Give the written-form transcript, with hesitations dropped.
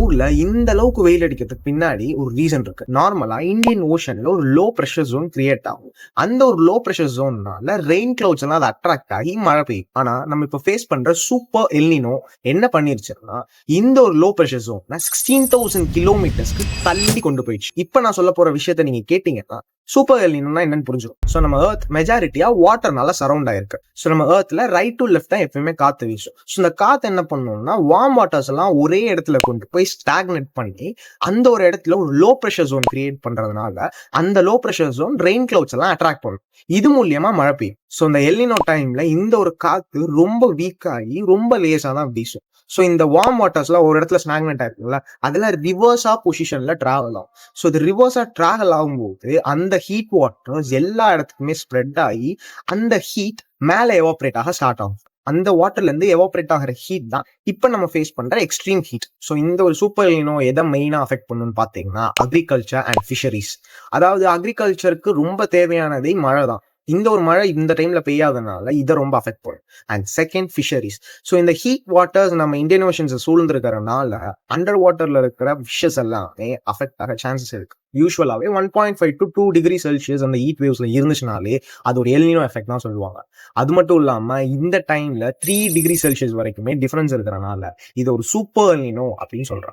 ஊர்ல இந்த அளவுக்கு வெயில் அடிக்கிறதுக்கு பின்னாடி ஒரு ரீசன் இருக்கு. நார்மலா இந்தியன் ஓஷன்ல ஒரு லோ பிரஷர் ஜோன் கிரியேட் ஆகும். அந்த ஒரு லோ பிரஷர் ஜோன்னால ரெயின் கிளவுட்ஸ் எல்லாம் அது அட்ராக்ட் ஆகி மழை பெய்யும். ஆனா நம்ம இப்ப ஃபேஸ் பண்ற சூப்பர் எல்னினோ என்ன பண்ணிருச்சுன்னா, இந்த ஒரு லோ பிரஷர் ஜோன் 16,000 கிலோமீட்டர்ஸ்க்கு தள்ளி கொண்டு போயிடுச்சு. இப்ப நான் சொல்ல போற விஷயத்த நீங்க கேட்டீங்கன்னா சூப்பர் எல்னினோனா என்னன்னு புரிஞ்சிடும். ஸோ நம்ம எர்த் மெஜாரிட்டியா வாட்டர்னால சரௌண்ட் ஆயிருக்கு. ஸோ நம்ம எர்த்ல ரைட் டு லெஃப்ட் தான் எப்பயுமே காத்து வீசும். ஸோ இந்த காத்து என்ன பண்ணணும்னா வார்ம் வாட்டர்ஸ் எல்லாம் ஒரே இடத்துல கொண்டு போய் ஸ்டாக்னேட் பண்ணி அந்த ஒரு இடத்துல ஒரு லோ பிரஷர் ஜோன் கிரியேட் பண்றதுனால அந்த low pressure zone rain clouds எல்லாம் அட்ராக்ட் பண்ணும். இது மூலியமா மழை பெய்யும். ஸோ இந்த எல்னினோ டைம்ல இந்த ஒரு காத்து ரொம்ப வீக் ஆகி ரொம்ப லேசா தான் வீசும். ஸோ இந்த வார்ம் வாட்டர்ஸ்லாம் ஒரு இடத்துல ஸ்டாக்னேட் ஆயிருக்குல்ல, அதுல ரிவர்ஸா பொசிஷன்ல டிராவல் ஆகும். ஸோ இது ரிவர்ஸா டிராவல் ஆகும்போது அந்த ஹீட் வாட்டர்ஸ் எல்லா இடத்துக்குமே ஸ்ப்ரெட் ஆகி அந்த ஹீட் மேல எவாபரேட் ஆக ஸ்டார்ட் ஆகும். அந்த வாட்டர்ல இருந்து எவாபரேட் ஆகிற ஹீட் தான் இப்ப நம்ம ஃபேஸ் பண்ற எக்ஸ்ட்ரீம் ஹீட். ஸோ இந்த ஒரு சூப்பர் எல்னினோ எதை மெயினா அஃபெக்ட் பண்ணுன்னு பாத்தீங்கன்னா அக்ரிகல்ச்சர் அண்ட் ஃபிஷரிஸ். அதாவது அக்ரிகல்ச்சருக்கு ரொம்ப தேவையானதே மழை தான். இந்த ஒரு மழை இந்த டைம்ல பெய்யாதனால இதை ரொம்ப அஃபெக்ட் பண்ணும். And second fisheries. ஸோ இந்த ஹீட் வாட்டர்ஸ் நம்ம இந்தியன் ஓஷன்ஸ் சூழ்ந்திருக்கிறனால அண்டர் வாட்டர்ல இருக்கிற ஃபிஷஸ் எல்லாமே அஃபெக்ட் ஆக சான்சஸ் இருக்கு. யூஸ்வலாவே 1.5 to 2 டிகிரி செல்சியஸ் அந்த ஹீட் வேவ்ஸ்ல இருந்துச்சுனாலே அது ஒரு எல்னினோ எஃபெக்ட் தான் சொல்லுவாங்க. அது மட்டும் இல்லாம இந்த டைம்ல 3 டிகிரி செல்சியஸ் வரைக்குமே டிஃபரன்ஸ் இருக்கிறனால இது ஒரு சூப்பர் எல்னினோ அப்படின்னு சொல்றாங்க.